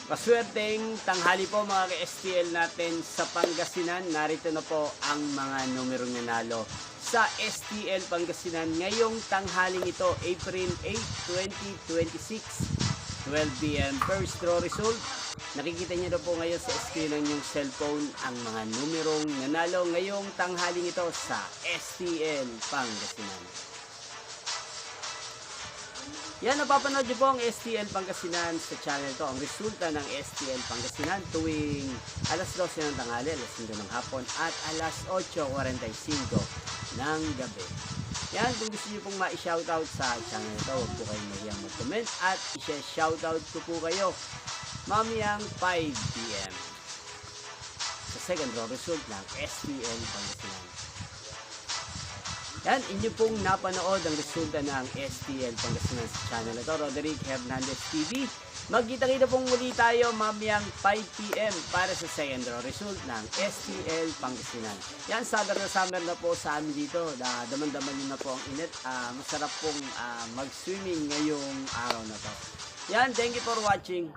Maswerteng tanghali po mga ka-STL natin sa Pangasinan. Narito na po ang mga numerong nanalo sa STL Pangasinan ngayong tanghaling ito, April 8, 2026, 12 p.m. First draw result. Nakikita niyo na po ngayon sa screen ng inyong cellphone ang mga numerong nanalo ngayong tanghaling ito sa STL Pangasinan. Yan, napapanood niyo po ang STL Pangasinan sa channel to. Ang resulta ng STL Pangasinan tuwing alas 12 ng tanghali, alas 5 ng hapon at alas 8:45 ng gabi. Yan, kung gusto niyo pong ma-shoutout sa channel to, huwag po kayong mahiyang mag-comment at i-shoutout ko po kayo mamayang 5 p.m. sa second draw result ng STL Pangasinan. Yan, inyo pong napanood ang resulta ng STL Pangasinan sa channel na to, Roderick Hernandez TV. Magkita-kita pong muli tayo mamayang 5 p.m. para sa second draw result ng STL Pangasinan. Yan, summer na po sa amin dito. Daman-daman nyo na po ang init. Masarap pong mag-swimming ngayong araw na to. Yan, thank you for watching.